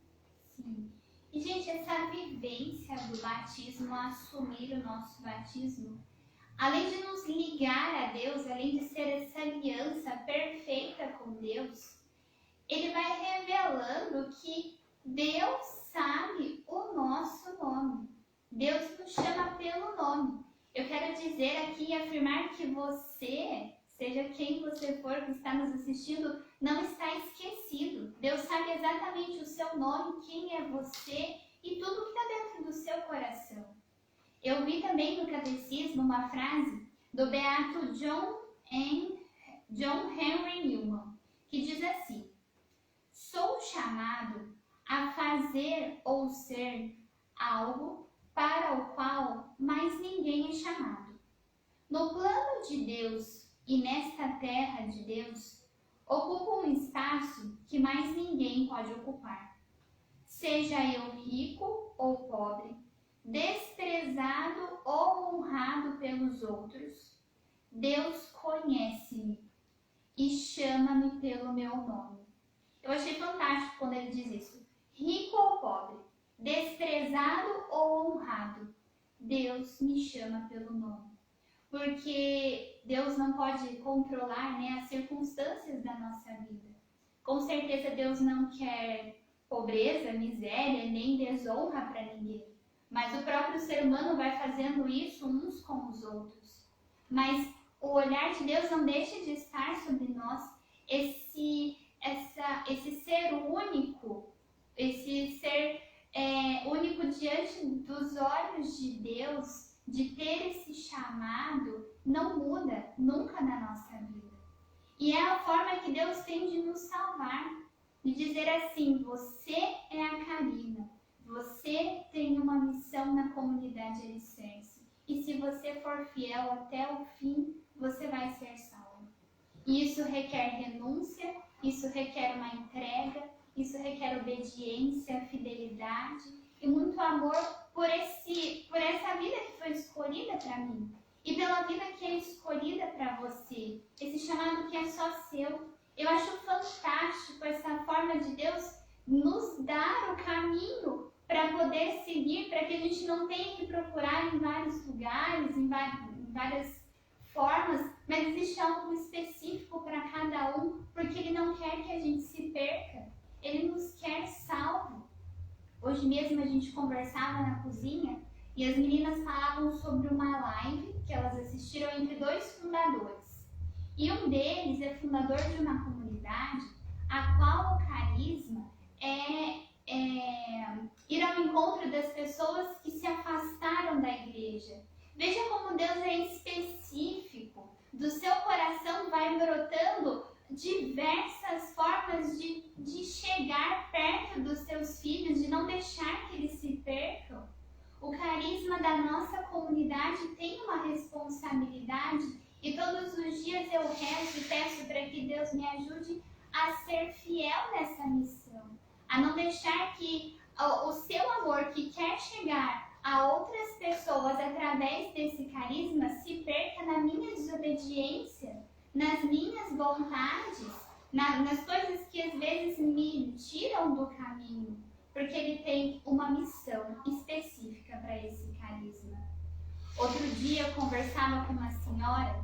Sim. E, gente, essa vivência do batismo, assumir o nosso batismo, além de nos ligar a Deus, além de ser essa aliança perfeita com Deus, ele vai revelando que Deus sabe o nosso nome. Deus nos chama pelo nome. Eu quero dizer aqui e afirmar que você, seja quem você for que está nos assistindo, não está esquecido. Deus sabe exatamente o seu nome, quem é você e tudo que está dentro do seu coração. Eu vi também no catecismo uma frase do beato John Henry Newman, que diz assim: sou chamado a fazer ou ser algo para o qual mais ninguém é chamado. No plano de Deus e nesta terra de Deus, ocupo um espaço que mais ninguém pode ocupar. Seja eu rico ou pobre, desprezado ou honrado pelos outros, Deus conhece-me e chama-me pelo meu nome. Eu achei fantástico quando ele diz isso. Rico ou pobre, desprezado ou honrado, Deus me chama pelo nome. Porque Deus não pode controlar, né, as circunstâncias da nossa vida. Com certeza Deus não quer pobreza, miséria, nem desonra para ninguém. Mas o próprio ser humano vai fazendo isso uns com os outros. Mas o olhar de Deus não deixa de estar sobre nós, esse ser único, esse ser único diante dos olhos de Deus, de ter esse chamado, não muda nunca na nossa vida. E é a forma que Deus tem de nos salvar, de dizer assim: você é a Karina, você tem uma missão na comunidade Alicerce, e se você for fiel até o fim, você vai ser salvo. E isso requer renúncia, isso requer uma entrega, isso requer obediência, fidelidade e muito amor por essa vida que foi escolhida para mim e pela vida que é escolhida para você, esse chamado que é só seu. Eu acho fantástico essa forma de Deus nos dar o caminho para poder seguir, para que a gente não tenha que procurar em vários lugares, em várias formas, mas existe algo específico para cada um, porque Ele não quer que a gente se perca, Ele nos quer salvo. Hoje mesmo a gente conversava na cozinha e as meninas falavam sobre uma live que elas assistiram entre dois fundadores. E um deles é fundador de uma comunidade a qual o carisma é ir ao encontro das pessoas que se afastaram da igreja. Veja como Deus é específico. Do seu coração vai brotando diversas formas de chegar perto dos seus filhos, de não deixar que eles se percam. O carisma da nossa comunidade tem uma responsabilidade e todos os dias eu rezo e peço para que Deus me ajude a ser fiel nessa missão, a não deixar que o seu amor que quer chegar a outras pessoas através desse carisma se perca na minha desobediência, nas minhas vontades, nas coisas que às vezes me tiram do caminho, porque ele tem uma missão específica para esse carisma. Outro dia eu conversava com uma senhora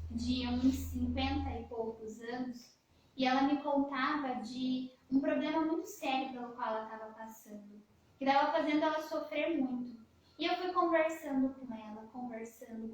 de uns 50 e poucos anos e ela me contava de um problema muito sério pelo qual ela estava passando, que estava fazendo ela sofrer muito. E eu fui conversando com ela, conversando,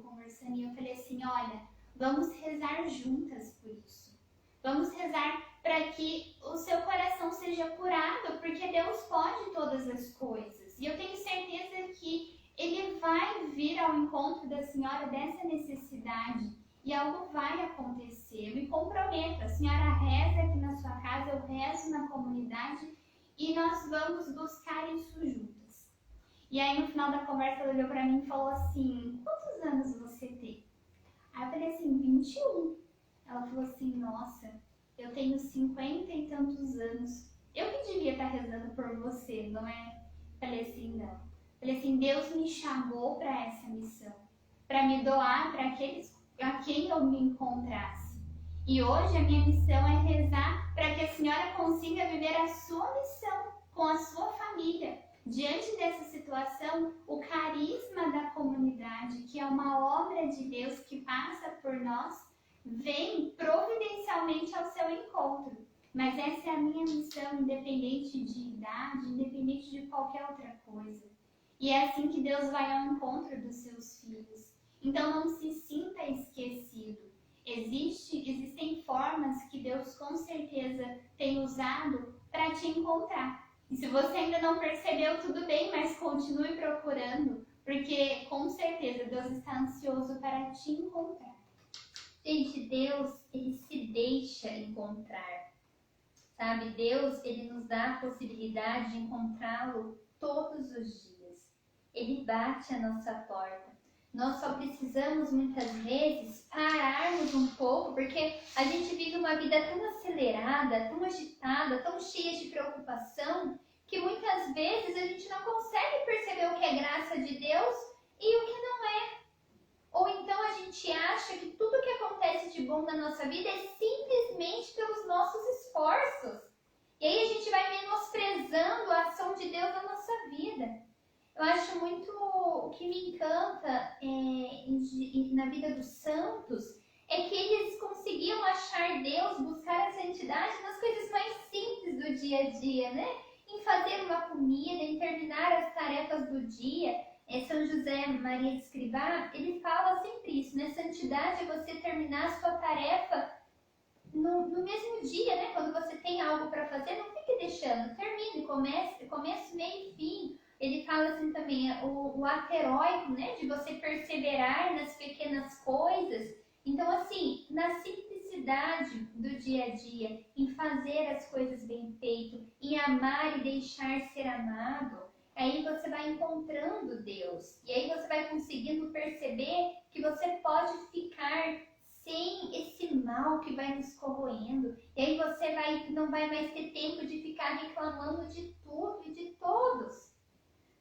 e eu falei assim: olha, vamos rezar juntas por isso. Vamos rezar para que o seu coração seja curado, porque Deus pode todas as coisas. E eu tenho certeza que Ele vai vir ao encontro da senhora dessa necessidade e algo vai acontecer. Eu me comprometo, a senhora reza aqui na sua casa, eu rezo na comunidade e nós vamos buscar isso juntas. E aí no final da conversa ela olhou para mim e falou assim: quantos anos você tem? Aí eu falei assim: 21. Ela falou assim: nossa, eu tenho 50 e tantos anos. Eu que devia estar rezando por você, não é? Falei assim: não. Falei assim, Deus me chamou para essa missão, para me doar para aqueles a quem eu me encontrasse. E hoje a minha missão é rezar para que a senhora consiga viver a sua missão com a sua família. Diante dessa situação, o carisma da comunidade, que é uma obra de Deus que passa por nós, vem providencialmente ao seu encontro. Mas essa é a minha missão, independente de idade, independente de qualquer outra coisa. E é assim que Deus vai ao encontro dos seus filhos. Então não se sinta esquecido. Existem formas que Deus com certeza tem usado para te encontrar. E se você ainda não percebeu, tudo bem, mas continue procurando, porque com certeza Deus está ansioso para te encontrar. Gente, Deus, ele se deixa encontrar, sabe? Deus, ele nos dá a possibilidade de encontrá-lo todos os dias. Ele bate a nossa porta. Nós só precisamos, muitas vezes, pararmos um pouco, porque a gente vive uma vida tão acelerada, tão agitada, tão cheia de preocupação, que muitas vezes a gente não consegue perceber o que é graça de Deus e o que não é. Ou então a gente acha que tudo que acontece de bom na nossa vida é simplesmente pelos nossos esforços. E aí a gente vai menosprezando a ação de Deus na nossa vida. Eu acho muito, o que me encanta na vida dos santos é que eles conseguiam achar Deus, buscar a santidade nas coisas mais simples do dia a dia, né? Em fazer uma comida, em terminar as tarefas do dia. São José Maria de Escrivá, ele fala sempre isso, né? Santidade é você terminar a sua tarefa no mesmo dia, né? Quando você tem algo para fazer, não fique deixando, termine, comece, meio e fim. Ele fala assim também, o ato heróico, né? De você perseverar nas pequenas coisas. Então, assim, na simplicidade do dia a dia, em fazer as coisas bem feito, em amar e deixar ser amado, aí você vai encontrando Deus. E aí você vai conseguindo perceber que você pode ficar sem esse mal que vai nos corroendo. E aí você não vai mais ter tempo de ficar reclamando de tudo e de todos.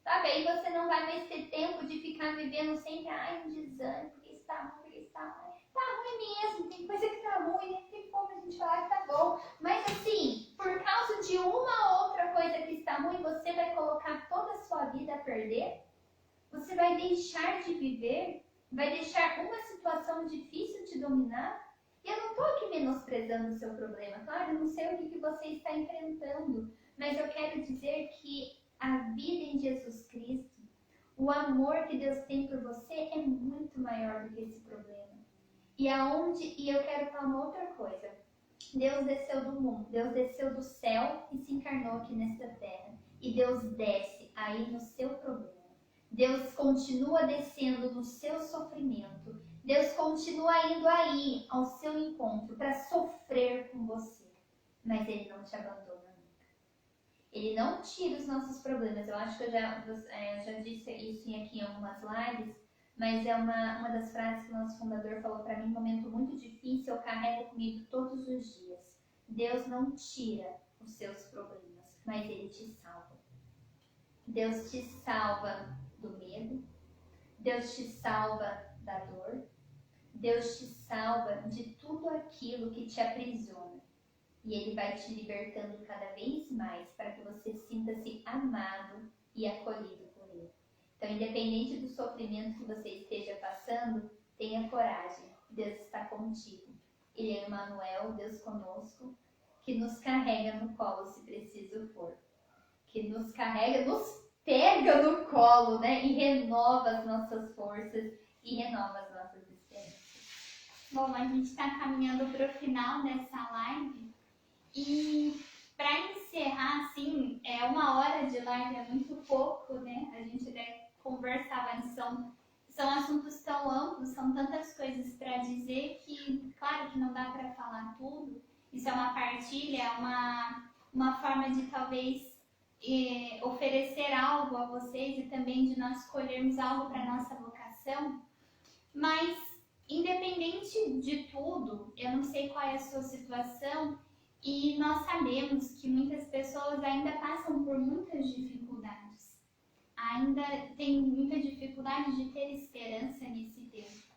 Sabe? Aí você não vai mais ter tempo de ficar vivendo sempre, um desânimo, porque está ruim, porque está ruim. Tá ruim mesmo, tem coisa que tá ruim, né? Tem como a gente falar que tá bom. Mas assim, por causa de uma outra coisa que está ruim, você vai colocar toda a sua vida a perder? Você vai deixar de viver? Vai deixar uma situação difícil te dominar? E eu não estou aqui menosprezando o seu problema. Claro, eu não sei o que você está enfrentando, mas eu quero dizer que a vida em Jesus Cristo, o amor que Deus tem por você é muito maior do que esse problema. E eu quero falar uma outra coisa. Deus desceu do mundo, Deus desceu do céu e se encarnou aqui nesta terra. E Deus desce aí no seu problema. Deus continua descendo no seu sofrimento. Deus continua indo aí ao seu encontro para sofrer com você. Mas Ele não te abandona. Ele não tira os nossos problemas. Eu acho que eu já disse isso aqui em algumas lives, mas é uma das frases que o nosso fundador falou para mim, um momento muito difícil, eu carrego comigo todos os dias. Deus não tira os seus problemas, mas Ele te salva. Deus te salva do medo, Deus te salva da dor, Deus te salva de tudo aquilo que te aprisiona. E Ele vai te libertando cada vez mais para que você sinta-se amado e acolhido por Ele. Então, independente do sofrimento que você esteja passando, tenha coragem. Deus está contigo. Ele é Emmanuel, Deus conosco, que nos carrega no colo se preciso for. Que nos carrega, nos pega no colo, né? E renova as nossas forças e renova as nossas esperanças. Bom, a gente está caminhando para o final dessa live. E para encerrar, assim, 1 hora de live é muito pouco, né? A gente até conversava, são assuntos tão amplos, são tantas coisas para dizer que, claro que não dá para falar tudo. Isso é uma partilha, é uma forma de talvez oferecer algo a vocês e também de nós escolhermos algo para nossa vocação. Mas, independente de tudo, eu não sei qual é a sua situação, e nós sabemos que muitas pessoas ainda passam por muitas dificuldades. ainda tem muita dificuldade de ter esperança nesse tempo.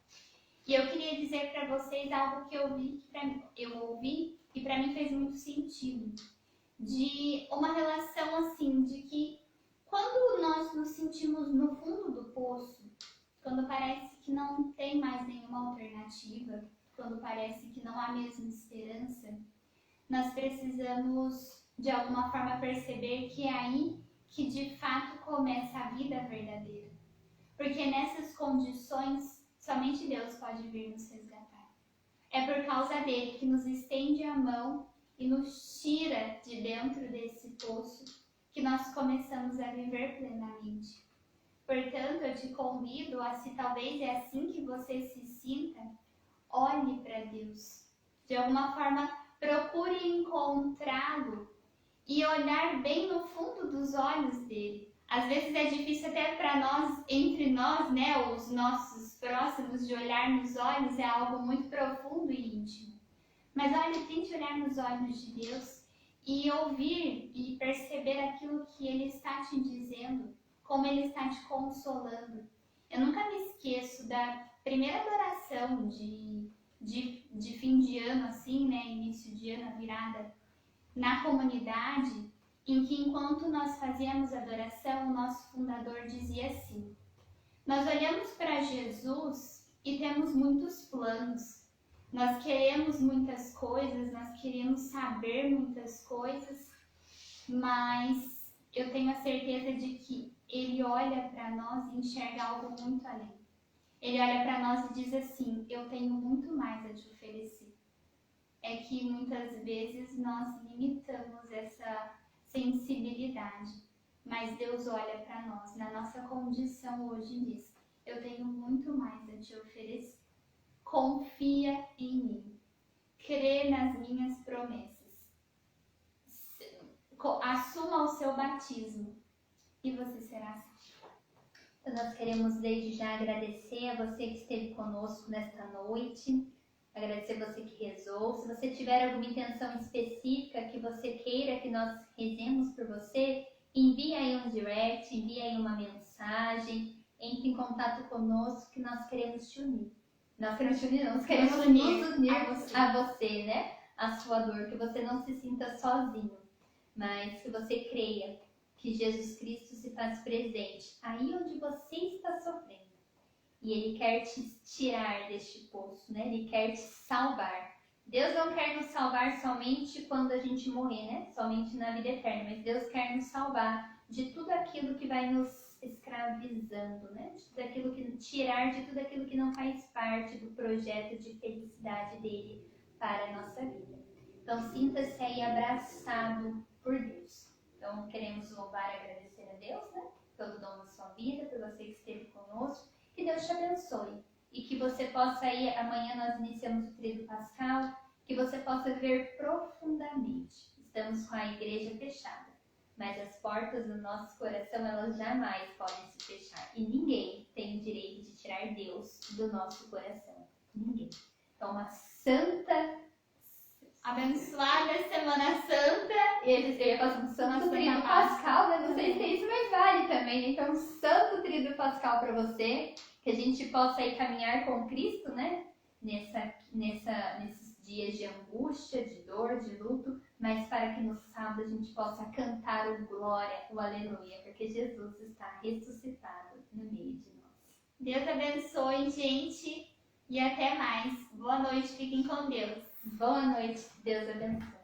E eu queria dizer para vocês algo que eu ouvi e para mim fez muito sentido. De uma relação assim, de que quando nós nos sentimos no fundo do poço, quando parece que não tem mais nenhuma alternativa, quando parece que não há mesmo esperança, nós precisamos de alguma forma perceber que é aí que de fato começa a vida verdadeira. Porque nessas condições, somente Deus pode vir nos resgatar. É por causa dele que nos estende a mão e nos tira de dentro desse poço que nós começamos a viver plenamente. Portanto, eu te convido a, se talvez é assim que você se sinta, olhe para Deus. De alguma forma, procure encontrá-lo e olhar bem no fundo dos olhos dele. Às vezes é difícil até para nós, entre nós, né, os nossos próximos, de olhar nos olhos, é algo muito profundo e íntimo. Mas olha, tente olhar nos olhos de Deus e ouvir e perceber aquilo que Ele está te dizendo, como Ele está te consolando. Eu nunca me esqueço da primeira adoração de fim de ano, assim, né, início de ano, virada, na comunidade, em que enquanto nós fazíamos adoração, o nosso fundador dizia assim: nós olhamos para Jesus e temos muitos planos. Nós queremos muitas coisas, nós queremos saber muitas coisas, mas eu tenho a certeza de que Ele olha para nós e enxerga algo muito além. Ele olha para nós e diz assim: eu tenho muito mais a te oferecer. É que muitas vezes nós limitamos essa sensibilidade, mas Deus olha para nós, na nossa condição hoje, e diz: eu tenho muito mais a te oferecer. Confia em mim, crê nas minhas promessas, assuma o seu batismo e você será salvo. Então, nós queremos desde já agradecer a você que esteve conosco nesta noite, agradecer a você que rezou. Se você tiver alguma intenção específica que você queira que nós rezemos por você, envie aí um direct, envie aí uma mensagem, entre em contato conosco que nós queremos te unir. Nós queremos te unir, não, nós queremos nos unir a você, né? A sua dor, que você não se sinta sozinho, mas que você creia que Jesus Cristo se faz presente aí onde você está sofrendo. E Ele quer te tirar deste poço, né? Ele quer te salvar. Deus não quer nos salvar somente quando a gente morrer, né? Somente na vida eterna, mas Deus quer nos salvar de tudo aquilo que vai nos escravizando, né? Tirar de tudo aquilo que não faz parte do projeto de felicidade dele para a nossa vida. Então sinta-se aí abraçado por Deus. Então queremos louvar e agradecer a Deus, né? Pelo dom da sua vida, por você que esteve conosco. Que Deus te abençoe e que você possa ir, amanhã nós iniciamos o Tríduo Pascal, que você possa ver profundamente. Estamos com a igreja fechada, mas as portas do nosso coração, elas jamais podem se fechar. E ninguém tem o direito de tirar Deus do nosso coração. Ninguém. Então, uma santa, abençoada Semana Santa. Eu ia falar um santo Tríduo Pascal, né? Não sei se é isso, mas vale também. Então, um santo Tríduo Pascal para você, que a gente possa aí caminhar com Cristo, né? Nesses dias de angústia, de dor, de luto, mas para que no sábado a gente possa cantar o glória, o aleluia, porque Jesus está ressuscitado no meio de nós. Deus abençoe, gente, e até mais. Boa noite, fiquem com Deus. Boa noite, Deus abençoe.